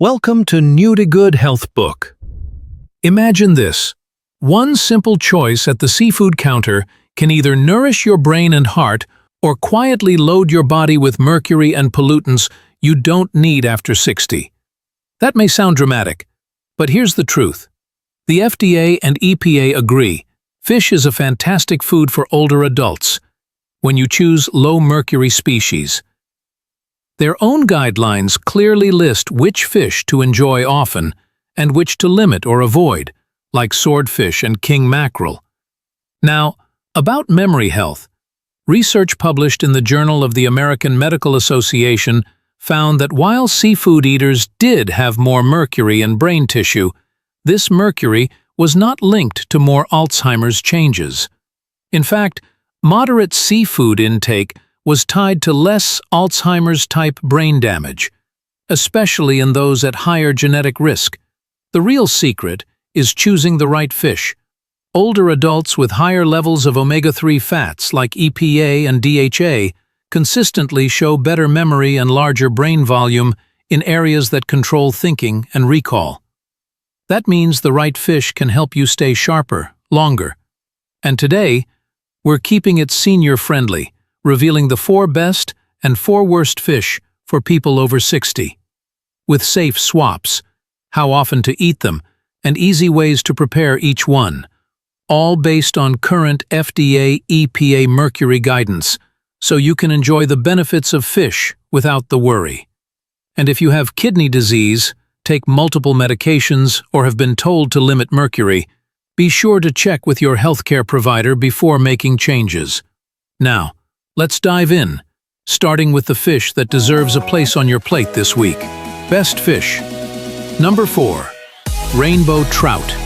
Welcome to Nutigood HealthBook. Imagine this. One simple choice at the seafood counter can either nourish your brain and heart or quietly load your body with mercury and pollutants you don't need after 60. That may sound dramatic, but here's the truth. The FDA and EPA agree. Fish is a fantastic food for older adults when you choose low-mercury species. Their own guidelines clearly list which fish to enjoy often and which to limit or avoid, like swordfish and king mackerel. Now, about memory health. Research published in the Journal of the American Medical Association found that while seafood eaters did have more mercury in brain tissue, this mercury was not linked to more Alzheimer's changes. In fact, moderate seafood intake was tied to less Alzheimer's-type brain damage, especially in those at higher genetic risk. The real secret is choosing the right fish. Older adults with higher levels of omega-3 fats like EPA and DHA consistently show better memory and larger brain volume in areas that control thinking and recall. That means the right fish can help you stay sharper, longer. And today, we're keeping it senior-friendly, revealing the 4 best and 4 worst fish for people over 60. With safe swaps, how often to eat them, and easy ways to prepare each one, all based on current FDA EPA mercury guidance, so you can enjoy the benefits of fish without the worry. And if you have kidney disease, take multiple medications, or have been told to limit mercury, be sure to check with your healthcare provider before making changes. Now, let's dive in, starting with the fish that deserves a place on your plate this week. Best fish. Number 4. Rainbow trout.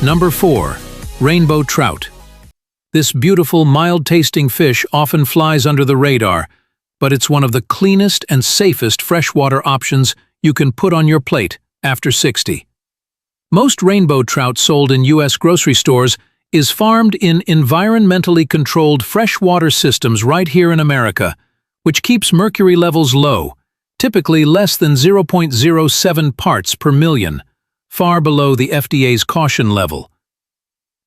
Number 4. Rainbow trout. This beautiful, mild-tasting fish often flies under the radar, but it's one of the cleanest and safest freshwater options you can put on your plate after 60. Most rainbow trout sold in U.S. grocery stores is farmed in environmentally controlled freshwater systems right here in America, which keeps mercury levels low, typically less than 0.07 parts per million, far below the FDA's caution level.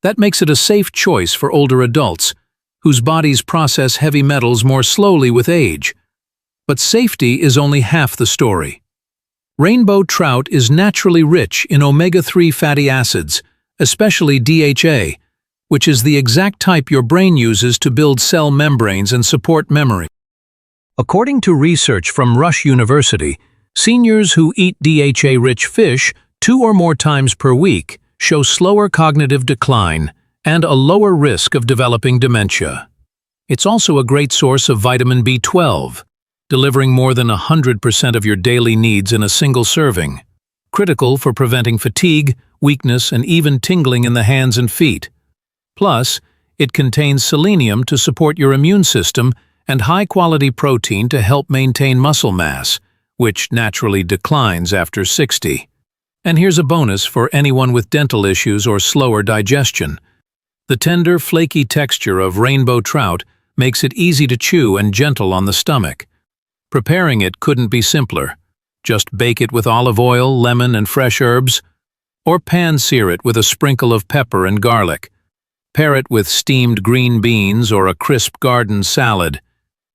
That makes it a safe choice for older adults, whose bodies process heavy metals more slowly with age. But safety is only half the story. Rainbow trout is naturally rich in omega-3 fatty acids, especially DHA, which is the exact type your brain uses to build cell membranes and support memory. According to research from Rush University, seniors who eat DHA-rich fish 2 or more times per week show slower cognitive decline and a lower risk of developing dementia. It's also a great source of vitamin B12, delivering more than 100% of your daily needs in a single serving, critical for preventing fatigue, weakness, and even tingling in the hands and feet. Plus, it contains selenium to support your immune system and high-quality protein to help maintain muscle mass, which naturally declines after 60. And here's a bonus for anyone with dental issues or slower digestion. The tender, flaky texture of rainbow trout makes it easy to chew and gentle on the stomach. Preparing it couldn't be simpler. Just bake it with olive oil, lemon, and fresh herbs, or pan-sear it with a sprinkle of pepper and garlic. Pair it with steamed green beans or a crisp garden salad,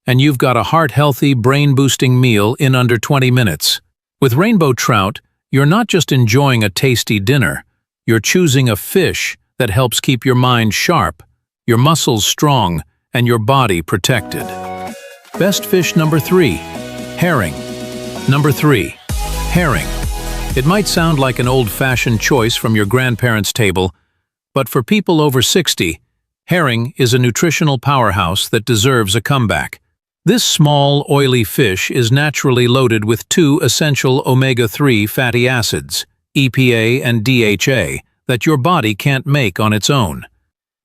and you've got a heart-healthy, brain-boosting meal in under 20 minutes. With rainbow trout, you're not just enjoying a tasty dinner, you're choosing a fish that helps keep your mind sharp, your muscles strong, and your body protected. Best fish number 3. Herring. Number 3. Herring. It might sound like an old-fashioned choice from your grandparents' table, but for people over 60, herring is a nutritional powerhouse that deserves a comeback. This small, oily fish is naturally loaded with 2 essential omega-3 fatty acids, EPA and DHA, that your body can't make on its own.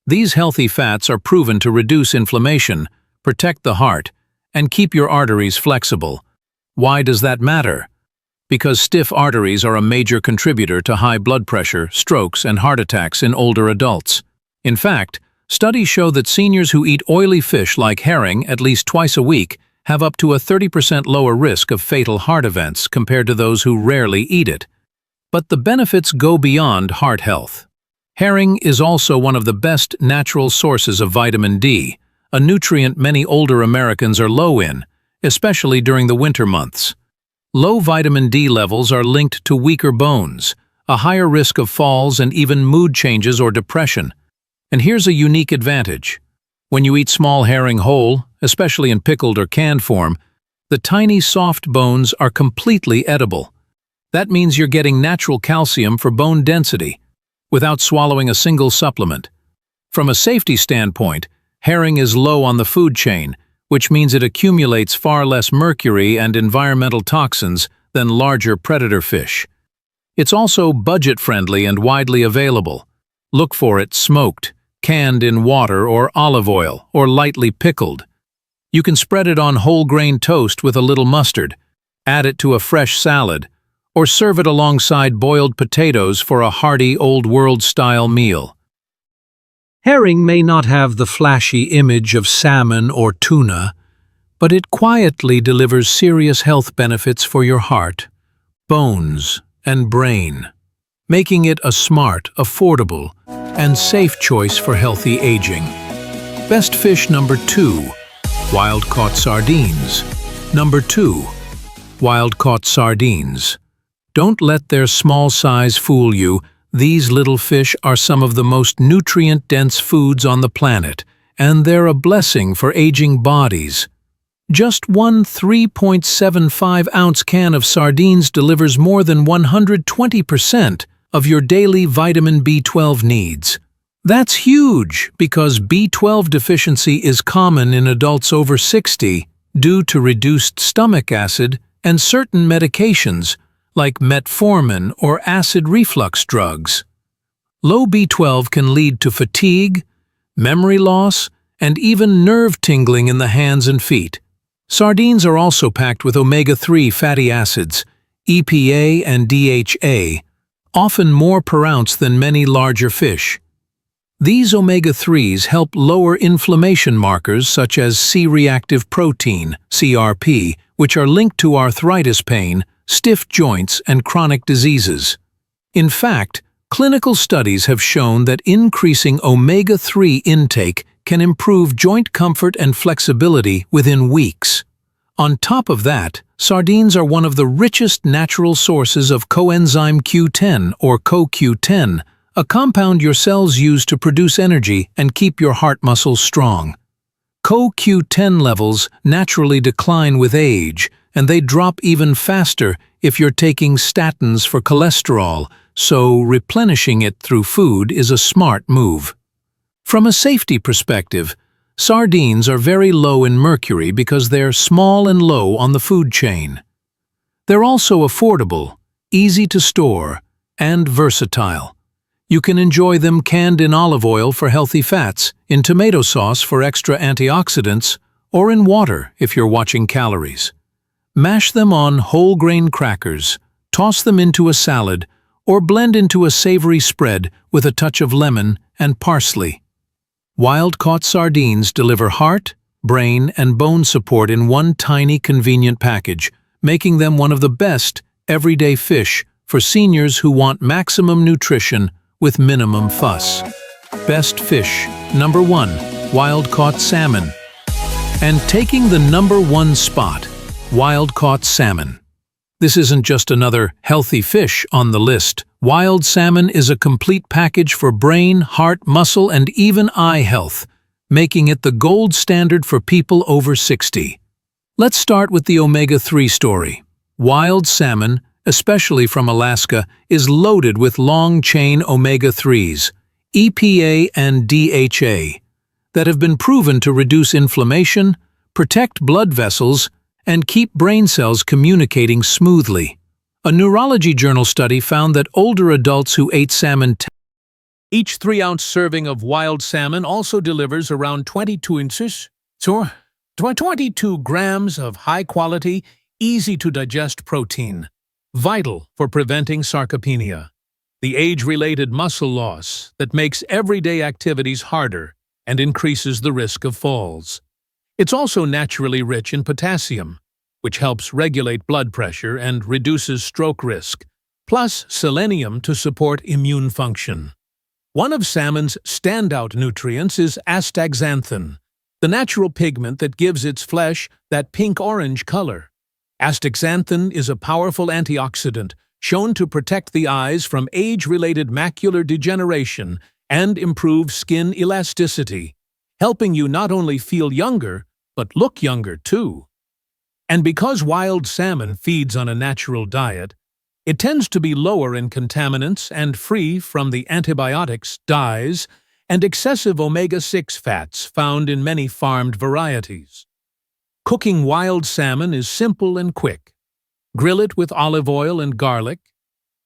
These healthy fats are proven to reduce inflammation, protect the heart, and keep your arteries flexible. Why does that matter? Because stiff arteries are a major contributor to high blood pressure, strokes, and heart attacks in older adults. In fact, studies show that seniors who eat oily fish like herring at least twice a week have up to a 30% lower risk of fatal heart events compared to those who rarely eat it. But the benefits go beyond heart health. Herring is also one of the best natural sources of vitamin D, a nutrient many older Americans are low in, especially during the winter months. Low vitamin D levels are linked to weaker bones, a higher risk of falls and even mood changes or depression. And here's a unique advantage. When you eat small herring whole, especially in pickled or canned form, the tiny soft bones are completely edible. That means you're getting natural calcium for bone density, without swallowing a single supplement. From a safety standpoint, herring is low on the food chain, which means it accumulates far less mercury and environmental toxins than larger predator fish. It's also budget-friendly and widely available. Look for it smoked, canned in water or olive oil, or lightly pickled. You can spread it on whole-grain toast with a little mustard, add it to a fresh salad, or serve it alongside boiled potatoes for a hearty old-world-style meal. Herring may not have the flashy image of salmon or tuna, but it quietly delivers serious health benefits for your heart, bones, and brain, making it a smart, affordable, and safe choice for healthy aging. Best fish number 2, wild-caught sardines. Number 2, wild-caught sardines. Don't let their small size fool you. These little fish are some of the most nutrient-dense foods on the planet, and they're a blessing for aging bodies. Just one 3.75-ounce can of sardines delivers more than 120% of your daily vitamin B12 needs. That's huge because B12 deficiency is common in adults over 60 due to reduced stomach acid and certain medications like metformin or acid reflux drugs. Low B12 can lead to fatigue, memory loss, and even nerve tingling in the hands and feet. Sardines are also packed with omega-3 fatty acids, EPA and DHA, often more per ounce than many larger fish. These omega-3s help lower inflammation markers such as C-reactive protein, CRP, which are linked to arthritis pain, stiff joints, and chronic diseases. In fact, clinical studies have shown that increasing omega-3 intake can improve joint comfort and flexibility within weeks. On top of that, sardines are one of the richest natural sources of coenzyme Q10 or CoQ10, a compound your cells use to produce energy and keep your heart muscles strong. CoQ10 levels naturally decline with age, and they drop even faster if you're taking statins for cholesterol, so replenishing it through food is a smart move. From a safety perspective, sardines are very low in mercury because they're small and low on the food chain. They're also affordable, easy to store, and versatile. You can enjoy them canned in olive oil for healthy fats, in tomato sauce for extra antioxidants, or in water if you're watching calories. Mash them on whole grain crackers, toss them into a salad, or blend into a savory spread with a touch of lemon and parsley. Wild-caught sardines deliver heart, brain, and bone support in one tiny convenient package, making them one of the best everyday fish for seniors who want maximum nutrition with minimum fuss. Best fish, number 1, wild-caught salmon. And taking the number 1 spot, wild-caught salmon. This isn't just another healthy fish on the list. Wild salmon is a complete package for brain, heart, muscle, and even eye health, making it the gold standard for people over 60. Let's start with the omega-3 story. Wild salmon, especially from Alaska, is loaded with long-chain omega-3s, EPA and DHA, that have been proven to reduce inflammation, protect blood vessels, and keep brain cells communicating smoothly. A neurology journal study found that older adults who ate salmon each 3-ounce serving of wild salmon also delivers around 22 grams of high-quality, easy-to-digest protein, vital for preventing sarcopenia, the age-related muscle loss that makes everyday activities harder and increases the risk of falls. It's also naturally rich in potassium, which helps regulate blood pressure and reduces stroke risk, plus selenium to support immune function. One of salmon's standout nutrients is astaxanthin, the natural pigment that gives its flesh that pink-orange color. Astaxanthin is a powerful antioxidant shown to protect the eyes from age-related macular degeneration and improve skin elasticity, helping you not only feel younger, but look younger too. And because wild salmon feeds on a natural diet, it tends to be lower in contaminants and free from the antibiotics, dyes, and excessive omega-6 fats found in many farmed varieties. Cooking wild salmon is simple and quick. Grill it with olive oil and garlic,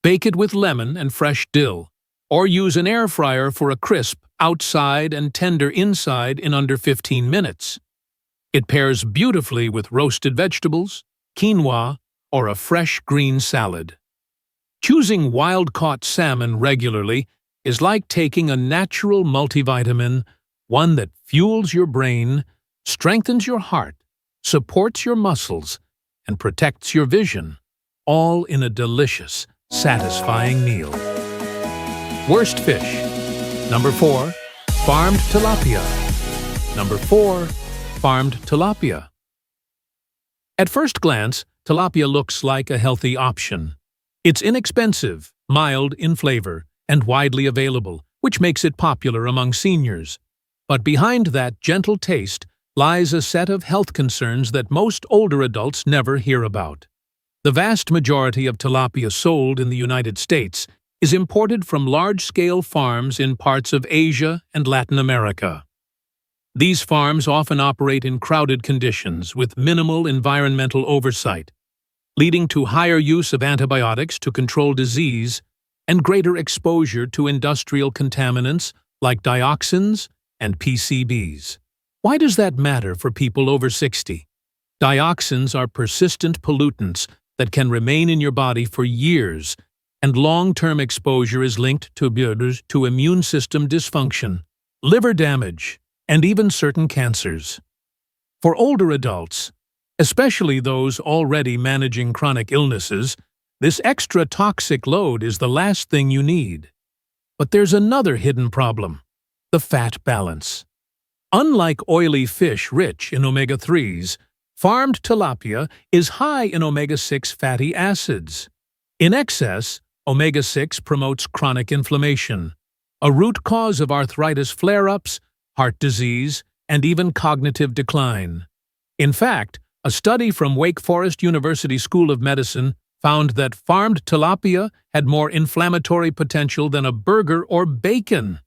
bake it with lemon and fresh dill, or use an air fryer for a crisp outside and tender inside in under 15 minutes. It pairs beautifully with roasted vegetables, quinoa, or a fresh green salad. Choosing wild-caught salmon regularly is like taking a natural multivitamin, one that fuels your brain, strengthens your heart, supports your muscles, and protects your vision, all in a delicious, satisfying meal. Worst fish. Number 4. Farmed tilapia. Number 4. Farmed tilapia. At first glance, tilapia looks like a healthy option. It's inexpensive, mild in flavor, and widely available, which makes it popular among seniors. But behind that gentle taste lies a set of health concerns that most older adults never hear about. The vast majority of tilapia sold in the United States is imported from large-scale farms in parts of Asia and Latin America. These farms often operate in crowded conditions with minimal environmental oversight, leading to higher use of antibiotics to control disease and greater exposure to industrial contaminants like dioxins and PCBs. Why does that matter for people over 60? Dioxins are persistent pollutants that can remain in your body for years, and long-term exposure is linked to immune system dysfunction, liver damage, and even certain cancers. For older adults, especially those already managing chronic illnesses, this extra toxic load is the last thing you need. But there's another hidden problem: the fat balance. Unlike oily fish rich in omega-3s, farmed tilapia is high in omega-6 fatty acids. In excess, omega-6 promotes chronic inflammation, a root cause of arthritis flare-ups, heart disease, and even cognitive decline. In fact, a study from Wake Forest University School of Medicine found that farmed tilapia had more inflammatory potential than a burger or bacon.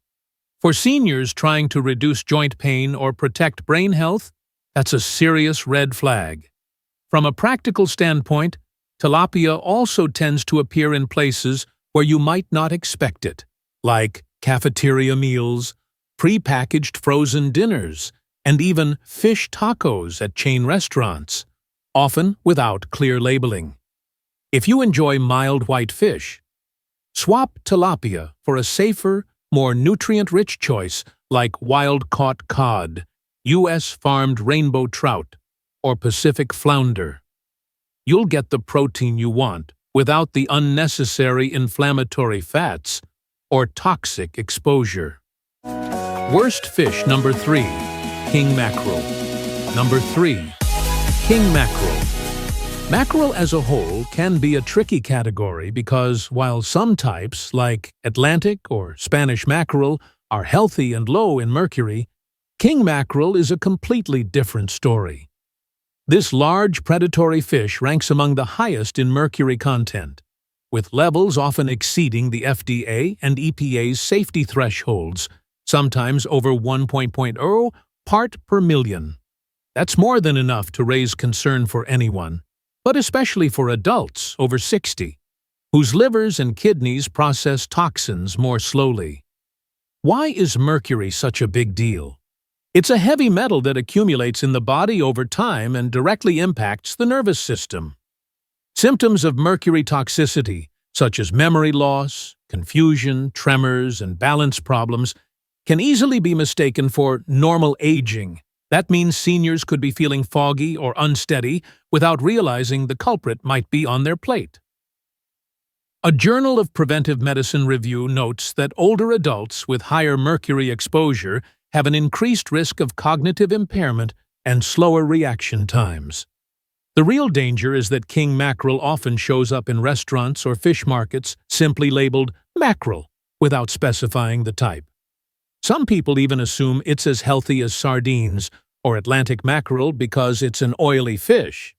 For seniors trying to reduce joint pain or protect brain health, that's a serious red flag. From a practical standpoint, tilapia also tends to appear in places where you might not expect it, like cafeteria meals, pre-packaged frozen dinners, and even fish tacos at chain restaurants, often without clear labeling. If you enjoy mild white fish, swap tilapia for a safer, more nutrient-rich choice like wild-caught cod, U.S. farmed rainbow trout, or Pacific flounder. You'll get the protein you want without the unnecessary inflammatory fats or toxic exposure. Worst fish number 3, king mackerel. Number 3, king mackerel. Mackerel as a whole can be a tricky category because while some types, like Atlantic or Spanish mackerel, are healthy and low in mercury, king mackerel is a completely different story. This large predatory fish ranks among the highest in mercury content, with levels often exceeding the FDA and EPA's safety thresholds, sometimes over 1.0 part per million. That's more than enough to raise concern for anyone, but especially for adults over 60, whose livers and kidneys process toxins more slowly. Why is mercury such a big deal? It's a heavy metal that accumulates in the body over time and directly impacts the nervous system. Symptoms of mercury toxicity, such as memory loss, confusion, tremors, and balance problems, can easily be mistaken for normal aging That means seniors could be feeling foggy or unsteady without realizing the culprit might be on their plate. A Journal of Preventive Medicine review notes that older adults with higher mercury exposure have an increased risk of cognitive impairment and slower reaction times. The real danger is that king mackerel often shows up in restaurants or fish markets simply labeled mackerel without specifying the type. Some people even assume it's as healthy as sardines or Atlantic mackerel because it's an oily fish.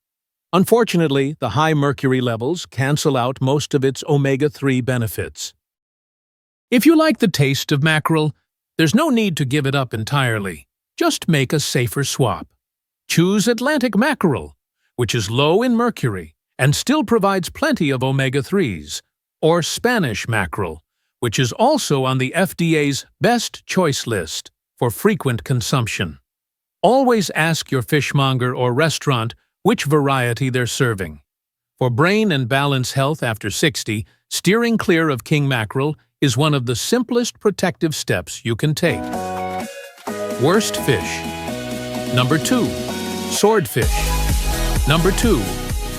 Unfortunately, the high mercury levels cancel out most of its omega-3 benefits. If you like the taste of mackerel, there's no need to give it up entirely. Just make a safer swap. Choose Atlantic mackerel, which is low in mercury and still provides plenty of omega-3s, or Spanish mackerel, which is also on the FDA's best choice list for frequent consumption. Always ask your fishmonger or restaurant which variety they're serving. For brain and balance health after 60, steering clear of king mackerel is one of the simplest protective steps you can take. Worst fish. Number 2. Swordfish. Number 2.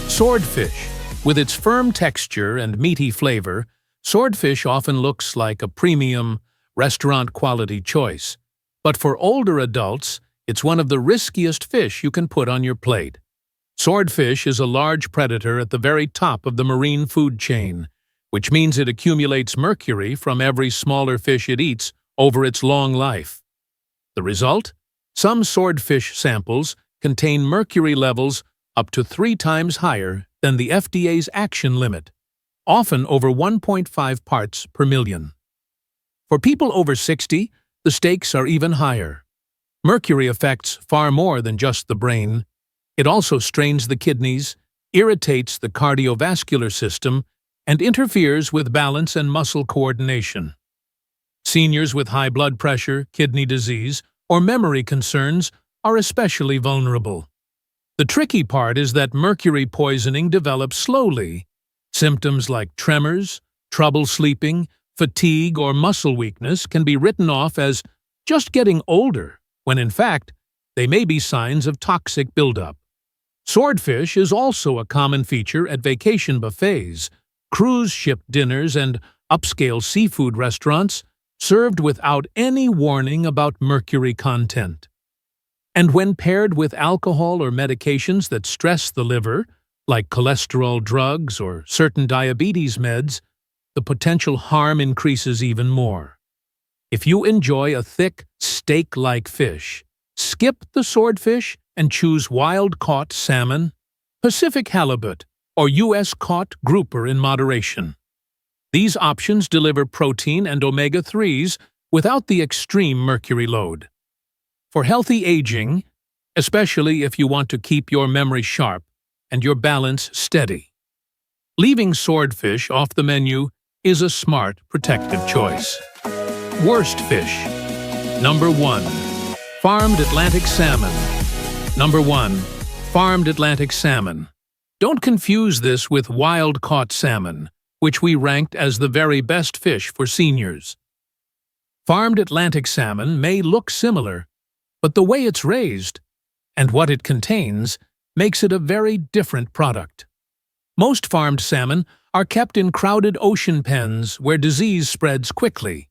Swordfish. With its firm texture and meaty flavor, swordfish often looks like a premium, restaurant-quality choice. But for older adults, it's one of the riskiest fish you can put on your plate. Swordfish is a large predator at the very top of the marine food chain, which means it accumulates mercury from every smaller fish it eats over its long life. The result? Some swordfish samples contain mercury levels up to 3 times higher than the FDA's action limit, often over 1.5 parts per million. For people over 60, the stakes are even higher. Mercury affects far more than just the brain. It also strains the kidneys, irritates the cardiovascular system, and interferes with balance and muscle coordination. Seniors with high blood pressure, kidney disease, or memory concerns are especially vulnerable. The tricky part is that mercury poisoning develops slowly. Symptoms like tremors, trouble sleeping, fatigue, or muscle weakness can be written off as just getting older, when in fact, they may be signs of toxic buildup. Swordfish is also a common feature at vacation buffets, cruise ship dinners, and upscale seafood restaurants, served without any warning about mercury content. And when paired with alcohol or medications that stress the liver, like cholesterol drugs or certain diabetes meds, the potential harm increases even more. If you enjoy a thick, steak-like fish, skip the swordfish and choose wild-caught salmon, Pacific halibut, or U.S.-caught grouper in moderation. These options deliver protein and omega-3s without the extreme mercury load. For healthy aging, especially if you want to keep your memory sharp and your balance steady, leaving swordfish off the menu is a smart, protective choice. Worst fish. Number 1. Farmed Atlantic salmon. Number 1. Farmed Atlantic salmon. Don't confuse this with wild-caught salmon, which we ranked as the very best fish for seniors. Farmed Atlantic salmon may look similar, but the way it's raised and what it contains makes it a very different product. Most farmed salmon are kept in crowded ocean pens where disease spreads quickly.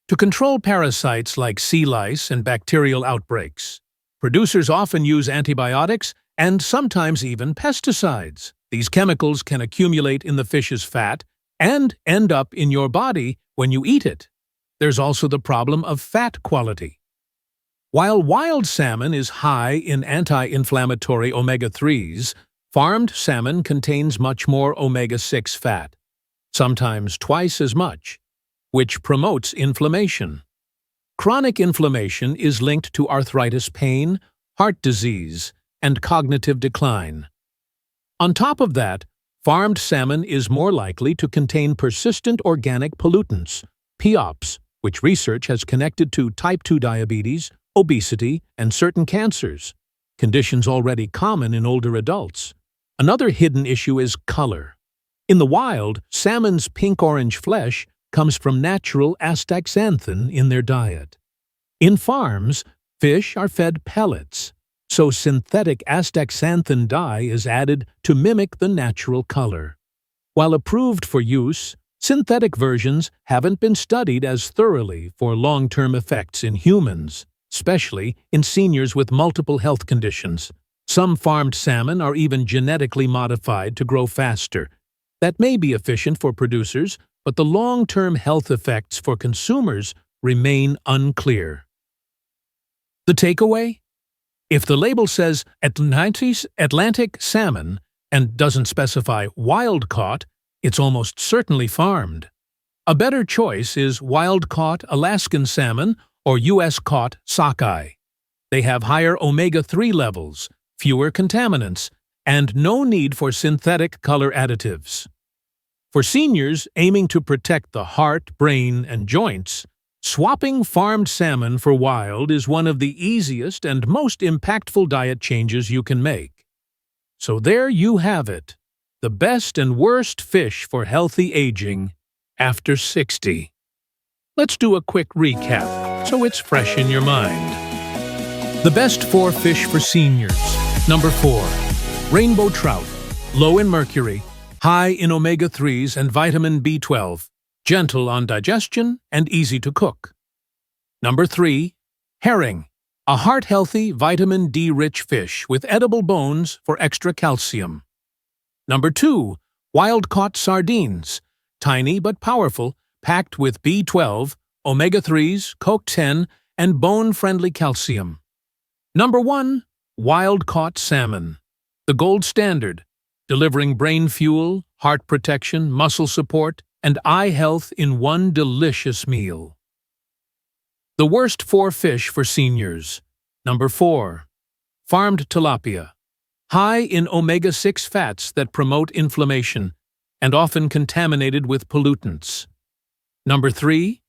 To control parasites like sea lice and bacterial outbreaks, producers often use antibiotics and sometimes even pesticides. These chemicals can accumulate in the fish's fat and end up in your body when you eat it. There's also the problem of fat quality. While wild salmon is high in anti-inflammatory omega-3s, farmed salmon contains much more omega-6 fat, sometimes twice as much, which promotes inflammation. Chronic inflammation is linked to arthritis pain, heart disease, and cognitive decline. On top of that, farmed salmon is more likely to contain persistent organic pollutants, POPs, which research has connected to type 2 diabetes, obesity, and certain cancers, conditions already common in older adults. Another hidden issue is color. In the wild, salmon's pink-orange flesh comes from natural astaxanthin in their diet. In farms, Fish are fed pellets, so synthetic astaxanthin dye is added to mimic the natural color. While approved for use, synthetic versions haven't been studied as thoroughly for long-term effects in humans, especially in seniors with multiple health conditions. Some farmed salmon are even genetically modified to grow faster. That may be efficient for producers, but the long-term health effects for consumers remain unclear. The takeaway? If the label says Atlantic salmon and doesn't specify wild-caught, it's almost certainly farmed. A better choice is wild-caught Alaskan salmon or U.S.-caught sockeye. They have higher omega-3 levels, fewer contaminants, and no need for synthetic color additives. For seniors aiming to protect the heart, brain, and joints, swapping farmed salmon for wild is one of the easiest and most impactful diet changes you can make. So there you have it, the best and worst fish for healthy aging after 60. Let's do a quick recap so it's fresh in your mind. The best 4 fish for seniors. Number 4. Rainbow trout, low in mercury, high in omega-3s and vitamin B12, gentle on digestion and easy to cook. Number 3. Herring, a heart-healthy, vitamin D-rich fish with edible bones for extra calcium. Number 2. Wild-caught sardines, tiny but powerful, packed with B12, omega-3s, CoQ10, and bone-friendly calcium. Number 1. Wild-caught salmon, the gold standard, delivering brain fuel, heart protection, muscle support, and eye health in one delicious meal. The worst 4 fish for seniors. Number 4. Farmed tilapia, high in omega-6 fats that promote inflammation and often contaminated with pollutants. Number 3.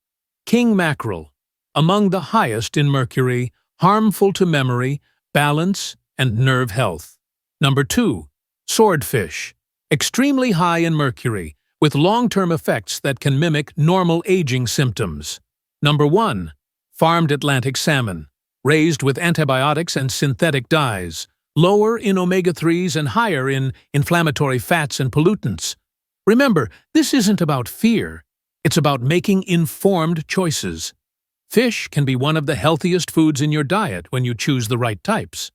King mackerel, among the highest in mercury, harmful to memory, balance, and nerve health. Number 2. Swordfish, extremely high in mercury, with long-term effects that can mimic normal aging symptoms. Number 1. Farmed Atlantic salmon, raised with antibiotics and synthetic dyes, lower in omega-3s and higher in inflammatory fats and pollutants. Remember, this isn't about fear. It's about making informed choices. Fish can be one of the healthiest foods in your diet when you choose the right types.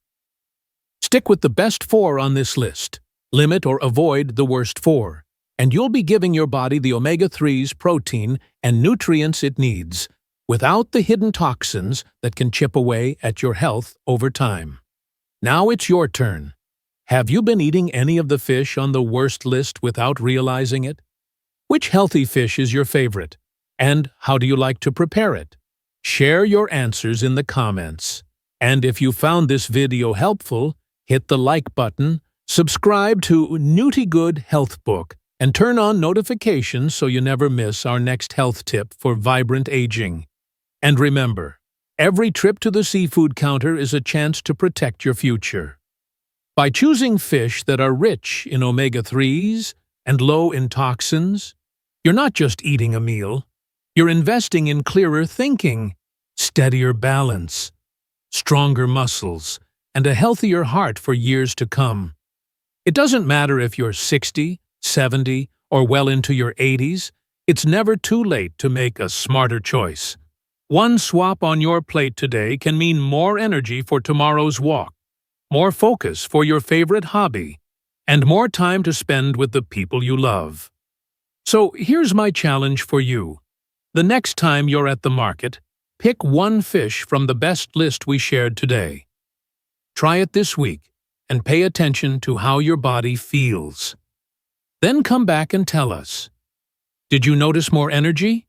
Stick with the best 4 on this list. Limit or avoid the worst 4, and you'll be giving your body the omega-3s, protein, and nutrients it needs, without the hidden toxins that can chip away at your health over time. Now it's your turn. Have you been eating any of the fish on the worst list without realizing it? Which healthy fish is your favorite? And how do you like to prepare it? Share your answers in the comments. And if you found this video helpful, hit the like button, subscribe to Nutigood HealthBook, and turn on notifications so you never miss our next health tip for vibrant aging. And remember, every trip to the seafood counter is a chance to protect your future. By choosing fish that are rich in omega-3s and low in toxins, you're not just eating a meal, you're investing in clearer thinking, steadier balance, stronger muscles, and a healthier heart for years to come. It doesn't matter if you're 60, 70, or well into your 80s, it's never too late to make a smarter choice. One swap on your plate today can mean more energy for tomorrow's walk, more focus for your favorite hobby, and more time to spend with the people you love. So here's my challenge for you. The next time you're at the market, pick 1 fish from the best list we shared today. Try it this week and pay attention to how your body feels. Then come back and tell us. Did you notice more energy?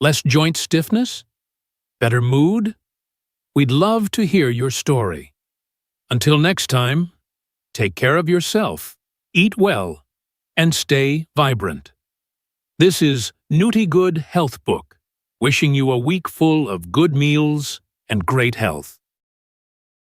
Less joint stiffness? Better mood? We'd love to hear your story. Until next time, take care of yourself, eat well, and stay vibrant. This is Nutigood HealthBook, wishing you a week full of good meals and great health.